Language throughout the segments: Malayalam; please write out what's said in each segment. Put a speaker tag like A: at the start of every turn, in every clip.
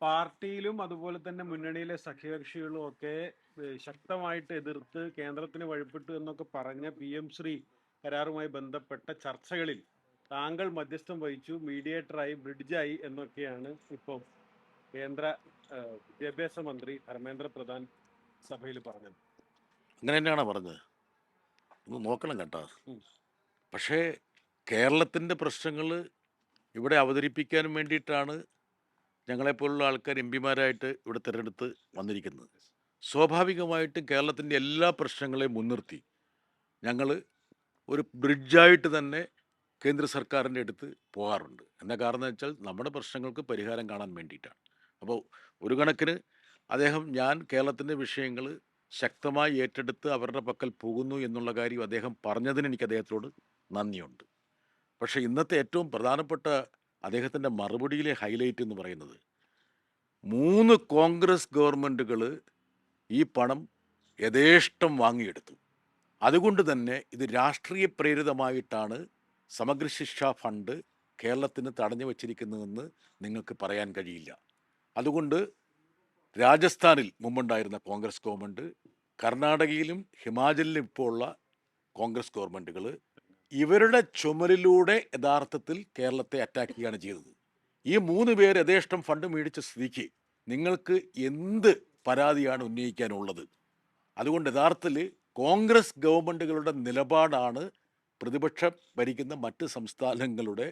A: പാർട്ടിയിലും അതുപോലെ തന്നെ മുന്നണിയിലെ സഖ്യകക്ഷികളും ഒക്കെ ശക്തമായിട്ട് എതിർത്ത് കേന്ദ്രത്തിന് വഴിപ്പെട്ടു എന്നൊക്കെ പറഞ്ഞ PM-ശ്രീ കരാറുമായി ബന്ധപ്പെട്ട ചർച്ചകളിൽ താങ്കൾ മധ്യസ്ഥം വഹിച്ചു, മീഡിയേറ്ററായി, ബ്രിഡ്ജായി എന്നൊക്കെയാണ് ഇപ്പോൾ കേന്ദ്ര വിദ്യാഭ്യാസ മന്ത്രി ധർമ്മേന്ദ്ര പ്രധാൻ സഭയിൽ പറഞ്ഞത്.
B: അങ്ങനെ തന്നെയാണോ പറഞ്ഞത്? ഒന്ന് നോക്കണം കേട്ടോ. പക്ഷേ കേരളത്തിൻ്റെ പ്രശ്നങ്ങൾ ഇവിടെ അവതരിപ്പിക്കാൻ വേണ്ടിയിട്ടാണ് ഞങ്ങളെപ്പോലുള്ള ആൾക്കാർ MP-മാരായിട്ട് ഇവിടെ തിരഞ്ഞെടുത്ത് വന്നിരിക്കുന്നത്. സ്വാഭാവികമായിട്ടും കേരളത്തിൻ്റെ എല്ലാ പ്രശ്നങ്ങളെയും മുൻനിർത്തി ഞങ്ങൾ ഒരു ബ്രിഡ്ജായിട്ട് തന്നെ കേന്ദ്ര സർക്കാരിൻ്റെ അടുത്ത് പോകാറുണ്ട്. എന്താ കാരണം എന്ന് വെച്ചാൽ നമ്മുടെ പ്രശ്നങ്ങൾക്ക് പരിഹാരം കാണാൻ വേണ്ടിയിട്ടാണ്. അപ്പോൾ ഒരു കണക്കിന് ഞാൻ കേരളത്തിൻ്റെ വിഷയങ്ങൾ ശക്തമായി ഏറ്റെടുത്ത് അവരുടെ പക്കൽ പോകുന്നു എന്നുള്ള കാര്യം അദ്ദേഹം പറഞ്ഞതിന് എനിക്ക് അദ്ദേഹത്തോട് നന്ദിയുണ്ട്. പക്ഷേ ഇന്നത്തെ ഏറ്റവും പ്രധാനപ്പെട്ട അദ്ദേഹത്തിൻ്റെ മറുപടിയിലെ ഹൈലൈറ്റ് എന്ന് പറയുന്നത് 3 കോൺഗ്രസ് ഗവൺമെൻറ്റുകൾ ഈ പണം യഥേഷ്ടം വാങ്ങിയെടുത്തു. അതുകൊണ്ട് തന്നെ ഇത് രാഷ്ട്രീയ പ്രേരിതമായിട്ടാണ് സമഗ്ര ശിക്ഷാ ഫണ്ട് കേരളത്തിന് തടഞ്ഞു വച്ചിരിക്കുന്നതെന്ന് നിങ്ങൾക്ക് പറയാൻ കഴിയില്ല. അതുകൊണ്ട് രാജസ്ഥാനിൽ മുമ്പുണ്ടായിരുന്ന കോൺഗ്രസ് ഗവൺമെൻറ്, കർണാടകയിലും ഹിമാചലിലും ഇപ്പോൾ ഉള്ള കോൺഗ്രസ് ഗവൺമെൻറ്റുകൾ ഇവരുടെ ചുമലിലൂടെ യഥാർത്ഥത്തിൽ കേരളത്തെ അറ്റാക്ക് ചെയ്യുകയാണ് ചെയ്തത്. ഈ 3 പേർ യഥേഷ്ടം ഫണ്ട് മേടിച്ച സ്ഥിതിക്ക് നിങ്ങൾക്ക് എന്ത് പരാതിയാണ് ഉന്നയിക്കാനുള്ളത്? അതുകൊണ്ട് യഥാർത്ഥത്തിൽ കോൺഗ്രസ് ഗവൺമെൻറ്റുകളുടെ നിലപാടാണ് പ്രതിപക്ഷം ഭരിക്കുന്ന മറ്റ് സംസ്ഥാനങ്ങളുടെ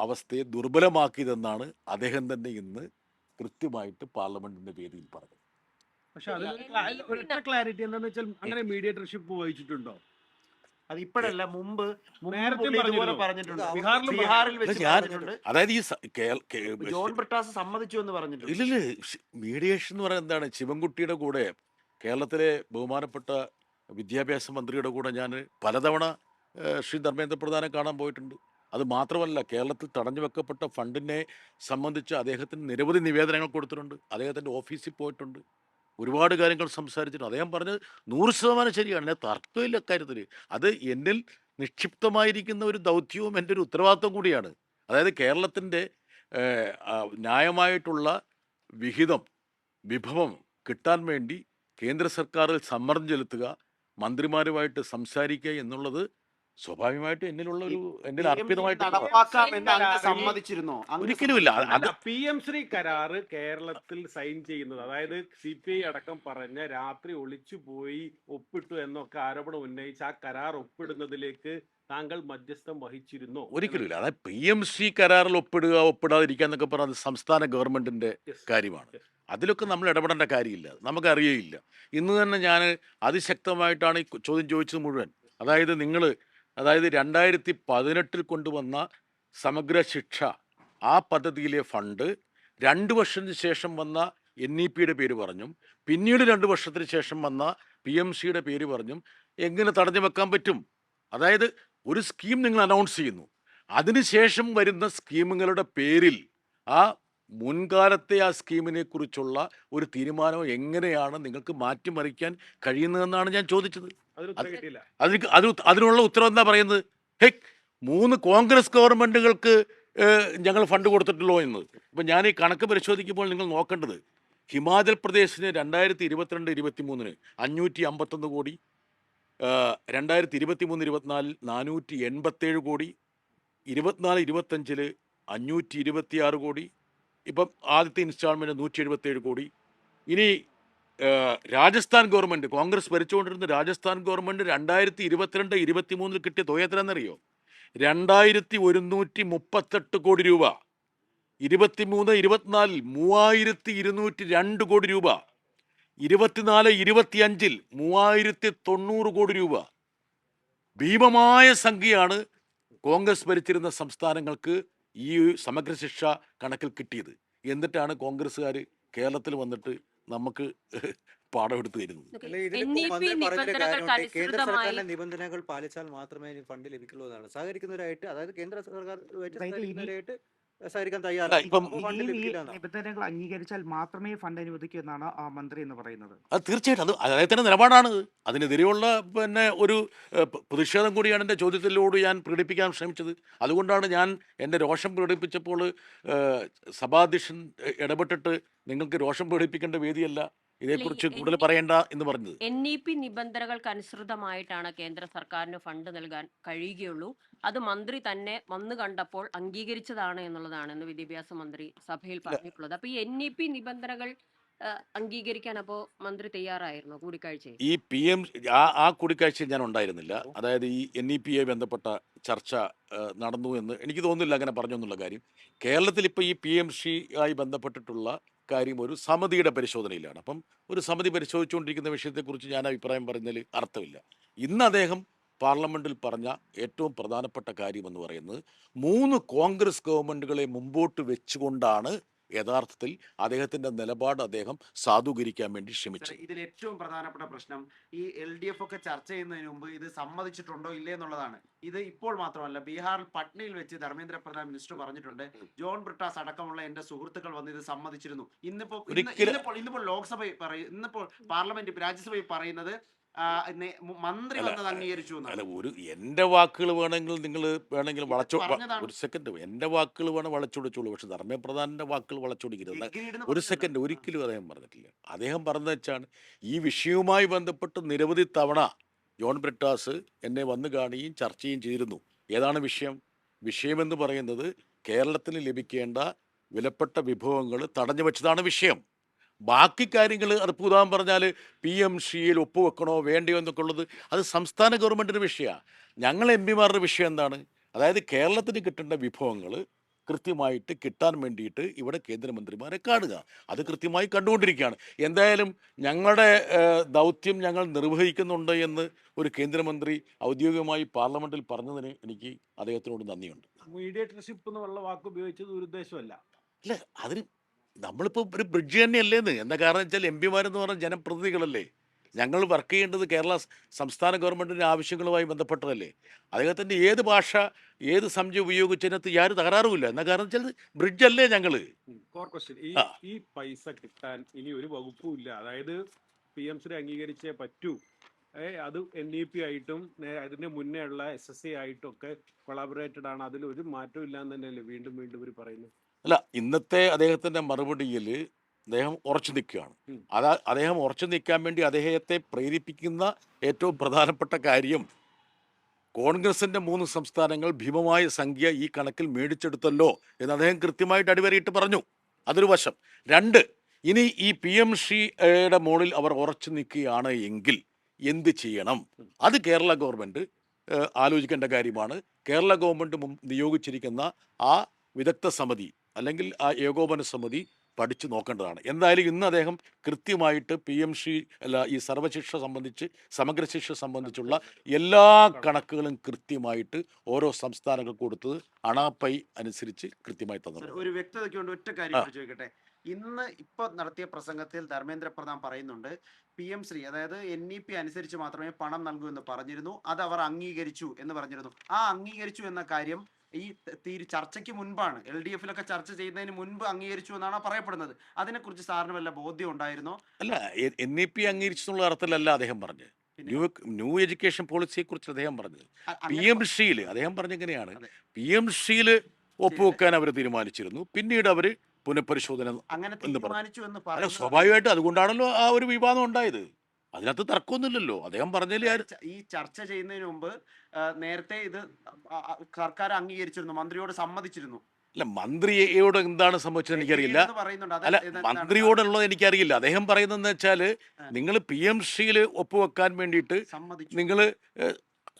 B: അവസ്ഥയെ ദുർബലമാക്കിയതെന്നാണ് അദ്ദേഹം തന്നെ ഇന്ന് കൃത്യമായിട്ട് പാർലമെന്റിന്റെ വേദിയിൽ പറഞ്ഞത്.
A: പക്ഷെ അതിൽ ക്ലാരിറ്റി എന്താണെന്ന് വെച്ചാൽ അങ്ങനെ മീഡിയേറ്റർഷിപ്പ് വഹിച്ചിട്ടുണ്ടോ?
C: അത് ഇപ്പോഴല്ല, മുമ്പ്
A: നേരത്തെ
C: പറഞ്ഞിട്ടുണ്ട്.
A: ബീഹാറിൽ
B: അതായത് ഈ
C: ജോൺ ബ്രിട്ടാസ് സമ്മതിച്ചു എന്ന് പറഞ്ഞിട്ടുണ്ട്.
B: ഇല്ലില്ല, മീഡിയേഷൻ എന്ന് പറയുന്നത് എന്താണ്? ശിവൻകുട്ടിയുടെ കൂടെ, കേരളത്തിലെ ബഹുമാനപ്പെട്ട വിദ്യാഭ്യാസ മന്ത്രിയുടെ കൂടെ ഞാൻ പലതവണ ശ്രീ ധർമ്മേന്ദ്ര പ്രധാനെ കാണാൻ പോയിട്ടുണ്ട്. അത് മാത്രമല്ല, കേരളത്തിൽ തടഞ്ഞു വെക്കപ്പെട്ട ഫണ്ടിനെ സംബന്ധിച്ച് അദ്ദേഹത്തിന് നിരവധി നിവേദനങ്ങൾ കൊടുത്തിട്ടുണ്ട്. അദ്ദേഹത്തിൻ്റെ ഓഫീസിൽ പോയിട്ടുണ്ട്, ഒരുപാട് കാര്യങ്ങൾ സംസാരിച്ചിട്ടുണ്ട്. അദ്ദേഹം പറഞ്ഞത് 100% ശരിയാണ്, ഞാൻ തർക്കമില്ല കാര്യത്തിൽ. അത് എന്നിൽ നിക്ഷിപ്തമായിരിക്കുന്ന ഒരു ദൗത്യവും എൻ്റെ ഒരു ഉത്തരവാദിത്വം കൂടിയാണ്. അതായത് കേരളത്തിൻ്റെ ന്യായമായിട്ടുള്ള വിഭവം കിട്ടാൻ വേണ്ടി കേന്ദ്ര സർക്കാരിൽ സമ്മർദ്ദം ചെലുത്തുക, മന്ത്രിമാരുമായിട്ട് സംസാരിക്കുക എന്നുള്ളത് സ്വാഭാവികമായിട്ട് എന്നിൽ അർപ്പിതമായിട്ട് ഒരിക്കലുമില്ല.
A: PM-ശ്രീ കരാറ് കേരളത്തിൽ സൈൻ ചെയ്യുന്നത്, അതായത് CPI അടക്കം പറഞ്ഞ രാത്രി ഒളിച്ചു പോയി ഒപ്പിട്ടു എന്നൊക്കെ ആരോപണം ഉന്നയിച്ച് ആ കരാർ ഒപ്പിടുന്നതിലേക്ക് താങ്കൾ മധ്യസ്ഥം വഹിച്ചിരുന്നോ?
B: ഒരിക്കലുമില്ല. അതായത് PM-ശ്രീ കരാറിൽ ഒപ്പിടാതിരിക്കുക എന്നൊക്കെ പറഞ്ഞത് സംസ്ഥാന ഗവൺമെന്റിന്റെ കാര്യമാണ്. അതിലൊക്കെ നമ്മൾ ഇടപെടേണ്ട കാര്യമില്ല, നമുക്കറിയയില്ല. ഇന്ന് തന്നെ ഞാൻ അതിശക്തമായിട്ടാണ് ഈ ചോദ്യം ചോദിച്ചത് മുഴുവൻ. അതായത് 2018 കൊണ്ടുവന്ന സമഗ്ര ശിക്ഷ ആ പദ്ധതിയിലെ ഫണ്ട് 2 വർഷത്തിന് ശേഷം വന്ന NEP-യുടെ പേര് പറഞ്ഞും പിന്നീട് 2 വർഷത്തിന് ശേഷം വന്ന PM-ശ്രീയുടെ പേര് പറഞ്ഞും എങ്ങനെ തടഞ്ഞു വെക്കാൻ പറ്റും? അതായത് ഒരു സ്കീം നിങ്ങൾ അനൗൺസ് ചെയ്യുന്നു, അതിനുശേഷം വരുന്ന സ്കീമുകളുടെ പേരിൽ ആ മുൻകാലത്തെ ആ സ്കീമിനെ കുറിച്ചുള്ള ഒരു തീരുമാനം എങ്ങനെയാണ് നിങ്ങൾക്ക് മാറ്റിമറിക്കാൻ കഴിയുന്നതെന്നാണ് ഞാൻ ചോദിച്ചത്. അതിനുള്ള ഉത്തരം എന്താ പറയുന്നത്? 3 കോൺഗ്രസ് ഗവൺമെന്റുകൾക്ക് ഞങ്ങൾ ഫണ്ട് കൊടുത്തിട്ടുള്ളൂ എന്ന്. ഇപ്പം ഞാൻ ഈ കണക്ക് പരിശോധിക്കുമ്പോൾ നിങ്ങൾ നോക്കേണ്ടത്, ഹിമാചൽ പ്രദേശിന് 2022-23 551 കോടി, 2023-24 487 കോടി, 24-25 526 കോടി, ഇപ്പം ആദ്യത്തെ ഇൻസ്റ്റാൾമെൻറ്റ് 177 കോടി. ഇനി രാജസ്ഥാൻ ഗവൺമെൻറ്, കോൺഗ്രസ് ഭരിച്ചുകൊണ്ടിരുന്ന രാജസ്ഥാൻ ഗവൺമെൻറ് 2022-23 കിട്ടിയ തുക എത്രയെന്നറിയോ? 2138 കോടി രൂപ. 23-24 3202 കോടി രൂപ. 24-25 3090 കോടി രൂപ. ഭീമമായ സംഖ്യയാണ് കോൺഗ്രസ് ഭരിച്ചിരുന്ന സംസ്ഥാനങ്ങൾക്ക് ഈ സമഗ്ര ശിക്ഷ കണക്കിൽ കിട്ടിയത്. എന്നിട്ടാണ് കോൺഗ്രസ്സുകാർ കേരളത്തിൽ വന്നിട്ട് നമുക്ക് പാഠം എടുത്തു തരുന്നത്.
D: കേന്ദ്ര സർക്കാരിന്റെ നിബന്ധനകൾ പാലിച്ചാൽ മാത്രമേ ഫണ്ട് ലഭിക്കുള്ളൂ എന്നാണ്. സഹകരിക്കുന്നവരായിട്ട്, അതായത് കേന്ദ്ര സർക്കാർ സഹകരിക്കാൻ
B: അല്ല,
D: തയ്യാറാണ്.
B: ഇപ്പം
D: അപ്പോൾ ഫണ്ട്
C: ഈ
D: ലഭിക്കില്ല എന്നാണ്.
C: നിബന്ധനകൾ അംഗീകരിച്ചാൽ മാത്രമേ ഫണ്ട് അനുവദിക്കൂ എന്നാണ് ആ മന്ത്രി എന്ന് പറയുന്നത്.
B: അത് തീർച്ചയായിട്ടും അദ്ദേഹത്തിൻ്റെ നിലപാടാണ്. അതിനെതിരെയുള്ള പിന്നെ ഒരു പ്രതിഷേധം കൂടിയാണ് എൻ്റെ ചോദ്യത്തിലൂടെ ഞാൻ പ്രകടിപ്പിക്കാൻ ശ്രമിച്ചത്. അതുകൊണ്ടാണ് ഞാൻ എൻ്റെ രോഷം പ്രകടിപ്പിച്ചപ്പോൾ സഭാധ്യക്ഷൻ ഇടപെട്ടിട്ട് നിങ്ങൾക്ക് രോഷം പ്രകടിപ്പിക്കേണ്ട വേദിയല്ല, ഇതേക്കുറിച്ച് കൂടുതൽ പറയേണ്ട എന്ന് പറഞ്ഞത്.
E: NEP നിബന്ധനകൾക്ക് അനുസൃതമായിട്ടാണ് കേന്ദ്ര സർക്കാരിന് ഫണ്ട് നൽകാൻ കഴിയുകയുള്ളൂ. അത് മന്ത്രി തന്നെ വന്നു കണ്ടപ്പോൾ അംഗീകരിച്ചതാണ് എന്നുള്ളതാണ് എന്ന് വിദ്യാഭ്യാസ മന്ത്രി സഭയിൽ പറഞ്ഞിട്ടുള്ളത്. അപ്പൊ ഈ NEP നിബന്ധനകൾ അംഗീകരിക്കാൻ അപ്പോ മന്ത്രി തയ്യാറായിരുന്നു കൂടിക്കാഴ്ചയിൽ?
B: ഈ ആ കൂടിക്കാഴ്ചയിൽ ഞാൻ ഉണ്ടായിരുന്നില്ല. അതായത് ഈ NEP ബന്ധപ്പെട്ട ചർച്ച നടന്നു എന്ന് എനിക്ക് തോന്നുന്നില്ല അങ്ങനെ പറഞ്ഞു എന്നുള്ള കാര്യം. കേരളത്തിൽ ഇപ്പോൾ ഈ PMC ആയി ബന്ധപ്പെട്ടിട്ടുള്ള കാര്യം ഒരു സമിതിയുടെ പരിശോധനയിലാണ്. അപ്പം ഒരു സമിതി പരിശോധിച്ചുകൊണ്ടിരിക്കുന്ന വിഷയത്തെക്കുറിച്ച് ഞാൻ അഭിപ്രായം പറയുന്നതിൽ അർത്ഥമില്ല. ഇന്ന് അദ്ദേഹം പാർലമെന്റിൽ പറഞ്ഞ ഏറ്റവും പ്രധാനപ്പെട്ട കാര്യം എന്ന് പറയുന്നത് 3 കോൺഗ്രസ് ഗവൺമെന്റുകളെ മുമ്പോട്ട് വെച്ചുകൊണ്ടാണ് യഥാർത്ഥത്തിൽ അദ്ദേഹത്തിന്റെ നിലപാട് അദ്ദേഹം സാധൂകരിക്കാൻ വേണ്ടി ശ്രമിച്ചു.
C: ഇതിൽ ഏറ്റവും പ്രധാനപ്പെട്ട പ്രശ്നം ഈ LDF ഒക്കെ ചർച്ച ചെയ്യുന്നതിന് മുമ്പ് ഇത് സമ്മതിച്ചിട്ടുണ്ടോ ഇല്ലേ എന്നുള്ളതാണ്. ഇത് ഇപ്പോൾ മാത്രമല്ല, ബീഹാറിൽ പട്നയിൽ വെച്ച് ധർമ്മേന്ദ്ര പ്രധാൻ മിനിസ്റ്റർ പറഞ്ഞിട്ടുണ്ട്, ജോൺ ബ്രിട്ടാസ് അടക്കമുള്ള എന്റെ സുഹൃത്തുക്കൾ വന്ന് ഇത് സമ്മതിച്ചിരുന്നു. ഇന്നിപ്പോൾ ലോക്സഭ ഇന്നിപ്പോൾ പാർലമെന്റ് രാജ്യസഭയിൽ പറയുന്നത് മന്ത്രി വന്നത് അംഗീകരിച്ചു എന്നാണ്.
B: അല്ല, എൻ്റെ വാക്കുകൾ വേണമെങ്കിൽ ഒരു സെക്കൻഡ്, എൻ്റെ വാക്കുകൾ വേണം വളച്ചൊടിച്ചോളൂ. പക്ഷെ ധർമ്മപ്രധാനന്റെ വാക്കുകൾ വളച്ചൊടിക്കരുത്. ഒരു സെക്കൻഡ്, ഒരിക്കലും അദ്ദേഹം പറഞ്ഞിട്ടില്ല. അദ്ദേഹം പറഞ്ഞത് വെച്ചാണ് ഈ വിഷയവുമായി ബന്ധപ്പെട്ട് നിരവധി തവണ ജോൺ ബ്രിട്ടാസ് എന്നെ വന്നു കാണുകയും ചർച്ചയും ചെയ്തിരുന്നു. ഏതാണ് വിഷയം? വിഷയമെന്ന് പറയുന്നത് കേരളത്തിന് ലഭിക്കേണ്ട വിലപ്പെട്ട വിഭവങ്ങൾ തടഞ്ഞു വെച്ചതാണ് വിഷയം. ബാക്കി കാര്യങ്ങൾ അതിപ്പോൾ ഉദാഹരണം പറഞ്ഞാൽ PMCയിൽ ഒപ്പുവെക്കണോ വേണ്ടയോ എന്നൊക്കെ ഉള്ളത് അത് സംസ്ഥാന ഗവൺമെൻറ്റിൻ്റെ വിഷയമാണ്. ഞങ്ങൾ MP-മാരുടെ വിഷയം എന്താണ്? അതായത് കേരളത്തിന് കിട്ടേണ്ട വിഭവങ്ങൾ കൃത്യമായിട്ട് കിട്ടാൻ വേണ്ടിയിട്ട് ഇവിടെ കേന്ദ്രമന്ത്രിമാരെ കാണുക. അത് കൃത്യമായി കണ്ടുകൊണ്ടിരിക്കുകയാണ്. എന്തായാലും ഞങ്ങളുടെ ദൗത്യം ഞങ്ങൾ നിർവഹിക്കുന്നുണ്ട് എന്ന് ഒരു കേന്ദ്രമന്ത്രി ഔദ്യോഗികമായി പാർലമെന്റിൽ പറഞ്ഞതിന് എനിക്ക് അദ്ദേഹത്തിനോട് നന്ദിയുണ്ട്.
A: മീഡിയേറ്റർഷിപ്പ് എന്നുള്ള വാക്ക് ഉപയോഗിച്ചത് ഒരു ഉദ്ദേശമല്ല.
B: അല്ല, അതിന് നമ്മളിപ്പോൾ ഒരു ബ്രിഡ്ജ് തന്നെയല്ലേന്ന്. എന്താ കാരണം വെച്ചാൽ MP-മാരെന്ന് പറഞ്ഞാൽ ജനപ്രതിനിധികളല്ലേ. ഞങ്ങൾ വർക്ക് ചെയ്യേണ്ടത് കേരള സംസ്ഥാന ഗവൺമെൻറ്റിൻ്റെ ആവശ്യങ്ങളുമായി ബന്ധപ്പെട്ടതല്ലേ. അദ്ദേഹത്തിൻ്റെ ഏത് ഭാഷ ഏത് സംഖ്യ ഉപയോഗിച്ചതിനകത്ത് യാതൊരു തകരാറുമില്ല. എന്നാ കാരണം വെച്ചാൽ ബ്രിഡ്ജ് അല്ലേ ഞങ്ങൾ.
A: കോർ ക്വസ്റ്റ്യൻ, ഈ പൈസ കിട്ടാൻ ഇനി ഒരു വകുപ്പും ഇല്ല. അതായത് PMC അംഗീകരിച്ചേ പറ്റൂ. അത് NEP ആയിട്ടും അതിന് മുന്നേ ഉള്ള SSA ആയിട്ടും ഒക്കെ കൊളാബറേറ്റഡ് ആണ്. അതിലൊരു മാറ്റവും ഇല്ലാന്ന് തന്നെയല്ലേ വീണ്ടും വീണ്ടും ഇവർ പറയുന്നത്.
B: അല്ല, ഇന്നത്തെ അദ്ദേഹത്തിൻ്റെ മറുപടിയിൽ അദ്ദേഹം ഉറച്ചു നിൽക്കുകയാണ്. അദ്ദേഹം ഉറച്ചു നിൽക്കാൻ വേണ്ടി അദ്ദേഹത്തെ പ്രേരിപ്പിക്കുന്ന ഏറ്റവും പ്രധാനപ്പെട്ട കാര്യം കോൺഗ്രസിൻ്റെ 3 സംസ്ഥാനങ്ങൾ ഭീമമായ സംഖ്യ ഈ കണക്കിൽ മേടിച്ചെടുത്തല്ലോ എന്ന് അദ്ദേഹം കൃത്യമായിട്ട് അടിവരയിട്ട് പറഞ്ഞു. അതൊരു വശം. 2, ഇനി ഈ PMCയുടെ മുകളിൽ അവർ ഉറച്ചു നിൽക്കുകയാണ് എങ്കിൽ എന്ത് ചെയ്യണം? അത് കേരള ഗവൺമെൻറ് ആലോചിക്കേണ്ട കാര്യമാണ്. കേരള ഗവൺമെൻറ് നിയോഗിച്ചിരിക്കുന്ന ആ വിദഗ്ധ സമിതി അല്ലെങ്കിൽ ആ ഏകോപന സമിതി പഠിച്ചു നോക്കേണ്ടതാണ്. എന്തായാലും ഇന്ന് അദ്ദേഹം കൃത്യമായിട്ട് PMC ഈ സർവശിക്ഷ സംബന്ധിച്ച് സമഗ്ര ശിക്ഷ സംബന്ധിച്ചുള്ള എല്ലാ കണക്കുകളും കൃത്യമായിട്ട് ഓരോ സംസ്ഥാനങ്ങൾക്ക് കൊടുത്തത് അണാപ്പൈ അനുസരിച്ച് കൃത്യമായി തന്നു.
C: ഒരു വ്യക്തതയ്ക്ക് കൊണ്ട് ഒറ്റ കാര്യം ചോദിക്കട്ടെ. ഇപ്പൊ നടത്തിയ പ്രസംഗത്തിൽ ധർമ്മേന്ദ്ര പ്രധാൻ പറയുന്നുണ്ട് PMC അതായത് NEP അനുസരിച്ച് മാത്രമേ പണം നൽകൂ എന്ന് പറഞ്ഞിരുന്നു. അത് അവർ അംഗീകരിച്ചു എന്ന് പറഞ്ഞിരുന്നു. ആ അംഗീകരിച്ചു എന്ന കാര്യം ഈ ചർച്ചയ്ക്ക് മുൻപാണ്, LDF-ലൊക്കെ ചർച്ച ചെയ്യുന്നതിന് മുൻപ് അംഗീകരിച്ചു എന്നാണ് പറയപ്പെടുന്നത്. അതിനെക്കുറിച്ച് സാറിന് വല്ല ബോധ്യം ഉണ്ടായിരുന്നോ?
B: അല്ല, NEP അംഗീകരിച്ചെന്നുള്ള അർത്ഥത്തിലല്ല അദ്ദേഹം പറഞ്ഞത്. ന്യൂ എഡ്യൂക്കേഷൻ പോളിസിയെ കുറിച്ച് അദ്ദേഹം പറഞ്ഞത് PMC-യിൽ അദ്ദേഹം പറഞ്ഞെങ്ങനെയാണ്, PMC-യിൽ ഒപ്പുവെക്കാൻ അവർ തീരുമാനിച്ചിരുന്നു. പിന്നീട് അവർ പുനഃപരിശോധന
C: അങ്ങനെ തീരുമാനിച്ചു എന്ന് പറയുന്നത്
B: സ്വാഭാവികമായിട്ട് അതുകൊണ്ടാണല്ലോ ആ ഒരു വിവാദം ഉണ്ടായത്. അതിനകത്ത് തർക്കമൊന്നുമില്ലല്ലോ. അദ്ദേഹം പറഞ്ഞതിൽ
C: ഈ ചർച്ച ചെയ്യുന്നതിന് മുമ്പ് നേരത്തെ ഇത് സർക്കാർ അംഗീകരിച്ചിരുന്നു, മന്ത്രിയോട് സമ്മതിച്ചിരുന്നു.
B: അല്ല, മന്ത്രിയോട് എന്താണ് സംഭവിച്ചത് എനിക്കറിയില്ല. അല്ല, മന്ത്രിയോടുള്ളത് എനിക്കറിയില്ല. അദ്ദേഹം പറയുന്നതെന്ന് വെച്ചാൽ നിങ്ങൾ PMC-യിൽ ഒപ്പുവെക്കാൻ വേണ്ടിയിട്ട് നിങ്ങൾ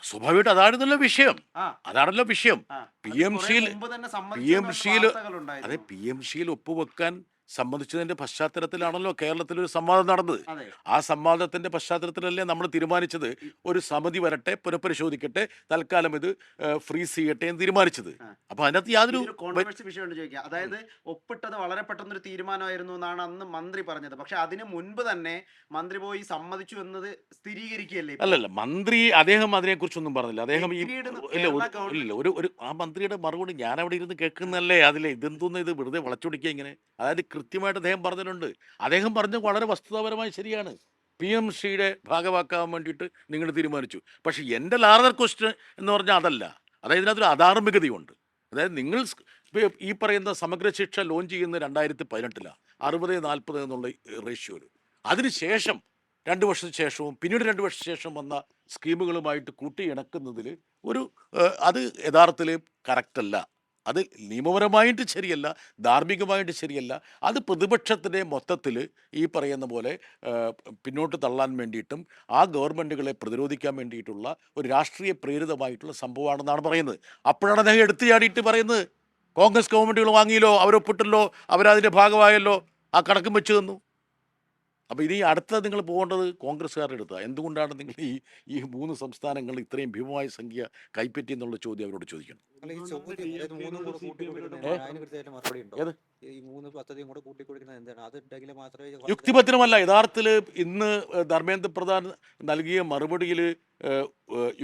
B: സ്വാഭാവികമായിട്ട് അതായിരുന്നല്ലോ വിഷയം. അതാണല്ലോ വിഷയം. PMC-യിൽ അതെ PMC-യിൽ ഒപ്പുവെക്കാൻ സംബന്ധിച്ചതിൻ്റെ പശ്ചാത്തലത്തിലാണല്ലോ കേരളത്തിലൊരു സംവാദം നടന്നത്.
C: അതെ.
B: ആ സംവാദത്തിൻ്റെ പശ്ചാത്തലത്തിലല്ലേ നമ്മൾ തീരുമാനിച്ചത് ഒരു സമിതി വരട്ടെ, പുനഃപരിശോധിക്കട്ടെ, തൽക്കാലം ഇത് ഫ്രീസ് ചെയ്യട്ടെ എന്ന് തീരുമാനിച്ചത്.
C: ആ.
B: അപ്പോൾ അതിനകത്ത് യാതൊരു
C: ഇതൊരു കോൺട്രവേഴ്സി വിഷയമുണ്ട് ചോദിക്കുക. അതായത് ഒപ്പിട്ടത് വളരെ പെട്ടെന്നൊരു തീരുമാനമായിരുന്നു എന്നാണ് അന്ന് മന്ത്രി പറഞ്ഞത്. പക്ഷെ അതിന് മുൻപ് തന്നെ മന്ത്രി പോയി സമ്മതിച്ചു എന്നത് സ്ഥിരീകരിക്കുകയല്ലേ ഇപ്പോൾ?
B: അല്ലല്ല, മന്ത്രി അദ്ദേഹം അതിനെക്കുറിച്ചൊന്നും പറഞ്ഞില്ല. അദ്ദേഹം ഈ
C: Agreed എന്ന്
B: ഇല്ല
C: കേരള
B: ഒരു
C: ഗവൺമെന്റ്
B: ഇല്ല ഒരു ഒരു ആ മന്ത്രിയുടെ മറുപടി ഞാൻ അവിടെ ഇരുന്ന് കേൾക്കുന്നല്ലേ, അതിലെ ഇതെന്തോന്ന് ഇത് വെറുതെ വളച്ചൊടിക്കുക ഇങ്ങനെ. അതായത് കൃത്യമായിട്ട് അദ്ദേഹം പറഞ്ഞിട്ടുണ്ട്. അദ്ദേഹം പറഞ്ഞ വളരെ വസ്തുതാപരമായി ശരിയാണ്. PMCയുടെ ഭാഗമാക്കാൻ വേണ്ടിയിട്ട് നിങ്ങൾ തീരുമാനിച്ചു. പക്ഷേ എൻ്റെ ലാർജർ ക്വസ്റ്റ്യൻ എന്ന് പറഞ്ഞാൽ അതല്ല. അതായത് ഇതിനകത്തൊരു അധാർമികതയുണ്ട്. അതായത് നിങ്ങൾ ഇപ്പൊ ഈ പറയുന്ന സമഗ്ര ശിക്ഷ ലോഞ്ച് ചെയ്യുന്നത് 2018 60-40 എന്നുള്ള റേഷ്യോയിൽ, അതിനുശേഷം 2 വർഷത്തിന് ശേഷവും പിന്നീട് 2 വർഷത്തിന് ശേഷം വന്ന സ്കീമുകളുമായിട്ട് കൂട്ടി ഇണക്കുന്നതിൽ ഒരു അത് യഥാർത്ഥത്തിൽ കറക്റ്റല്ല. അത് നിയമപരമായിട്ട് ശരിയല്ല, ധാർമ്മികമായിട്ട് ശരിയല്ല. അത് പ്രതിപക്ഷത്തിൻ്റെ മൊത്തത്തിൽ ഈ പറയുന്ന പോലെ പിന്നോട്ട് തള്ളാൻ വേണ്ടിയിട്ടും ആ ഗവൺമെൻറ്റുകളെ പ്രതിരോധിക്കാൻ വേണ്ടിയിട്ടുള്ള ഒരു രാഷ്ട്രീയ പ്രേരിതമായിട്ടുള്ള സംഭവമാണെന്നാണ് പറയുന്നത്. അപ്പോഴാണ് അദ്ദേഹം എടുത്തു ചാടിയിട്ട് പറയുന്നത് കോൺഗ്രസ് ഗവൺമെൻറ്റുകൾ വാങ്ങിയല്ലോ, അവരൊപ്പിട്ടല്ലോ, അവരതിൻ്റെ ഭാഗമായല്ലോ, ആ കണക്കും വെച്ച് തന്നു. അപ്പോൾ ഇനി അടുത്ത നിങ്ങൾ പോകേണ്ടത് കോൺഗ്രസ്സുകാരുടെ അടുത്താണ്. എന്തുകൊണ്ടാണ് നിങ്ങൾ ഈ 3 സംസ്ഥാനങ്ങൾ ഇത്രയും ഭീമമായ സംഖ്യ കൈപ്പറ്റി എന്നുള്ള ചോദ്യം അവരോട് ചോദിക്കണം.
D: അല്ല, ഈ ചോദ്യം അതായത് മൂന്നും കൂടെ കൂട്ടിക്കൊടുക്കുന്നത്
B: ഏ?
D: അതിന് കൃത്യമായിട്ട് മറുപടി ഉണ്ടോ?
B: ഏത്?
D: ഈ 3 പദ്ധതിയും കൂടെ കൂട്ടിക്കൊടുക്കുന്നത് എന്താണ്? അത് ഉണ്ടെങ്കിൽ മാത്രമേ
B: യുക്തിപരമല്ല. യഥാർത്ഥത്തിൽ ഇന്ന് ധർമ്മേന്ദ്ര പ്രധാൻ നൽകിയ മറുപടിയിൽ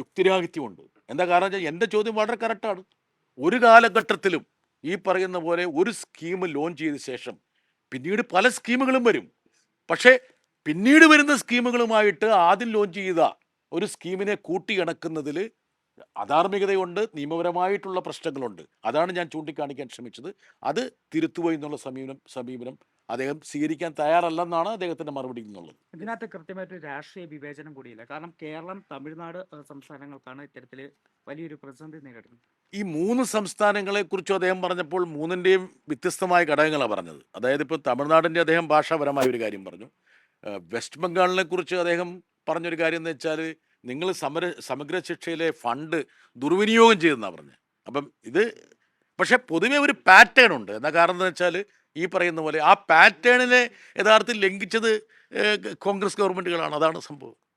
B: യുക്തിരാഹിത്യമുണ്ട്. എന്താ കാരണം വെച്ചാൽ എൻ്റെ ചോദ്യം വളരെ കറക്റ്റാണ്. ഒരു കാലഘട്ടത്തിലും ഈ പറയുന്ന പോലെ ഒരു സ്കീം ലോഞ്ച് ചെയ്ത ശേഷം പിന്നീട് പല സ്കീമുകളും വരും. പക്ഷേ പിന്നീട് വരുന്ന സ്കീമുകളുമായിട്ട് ആദ്യം ലോഞ്ച് ചെയ്ത ഒരു സ്കീമിനെ കൂട്ടിയിണക്കുന്നതിൽ അധാർമികതയുണ്ട്, നിയമപരമായിട്ടുള്ള പ്രശ്നങ്ങളുണ്ട്. അതാണ് ഞാൻ ചൂണ്ടിക്കാണിക്കാൻ ശ്രമിച്ചത്. അത് തിരുത്തുക എന്നുള്ള സമീപനം അദ്ദേഹം സ്വീകരിക്കാൻ തയ്യാറല്ലെന്നാണ് അദ്ദേഹത്തിൻ്റെ മറുപടി എന്നുള്ളത്.
F: ഇതിനകത്ത് കൃത്യമായിട്ട് രാഷ്ട്രീയ വിവേചനം കൂടിയില്ല. കാരണം കേരളം, തമിഴ്നാട് സംസ്ഥാനങ്ങൾക്കാണ് ഇത്തരത്തിൽ വലിയൊരു പ്രതിസന്ധി നേരിടുന്നത്.
B: ഈ 3 സംസ്ഥാനങ്ങളെക്കുറിച്ചും അദ്ദേഹം പറഞ്ഞപ്പോൾ 3ൻ്റെയും വ്യത്യസ്തമായ ഘടകങ്ങളാണ് പറഞ്ഞത്. അതായത് ഇപ്പോൾ തമിഴ്നാടിൻ്റെ അദ്ദേഹം ഭാഷാപരമായ ഒരു കാര്യം പറഞ്ഞു. വെസ്റ്റ് ബംഗാളിനെ കുറിച്ച് അദ്ദേഹം പറഞ്ഞൊരു കാര്യം എന്ന് വെച്ചാൽ നിങ്ങൾ സമഗ്ര ശിക്ഷയിലെ ഫണ്ട് ദുർവിനിയോഗം ചെയ്തെന്നാണ് പറഞ്ഞത്. അപ്പം ഇത് പക്ഷേ പൊതുവെ ഒരു പാറ്റേൺ ഉണ്ട്. എന്താ കാരണം എന്ന് വെച്ചാൽ ഈ പറയുന്ന പോലെ ആ പാറ്റേണിനെ യഥാർത്ഥത്തിൽ ലംഘിച്ചത് കോൺഗ്രസ് ഗവൺമെൻറ്റുകളാണ്. അതാണ് സംഭവം.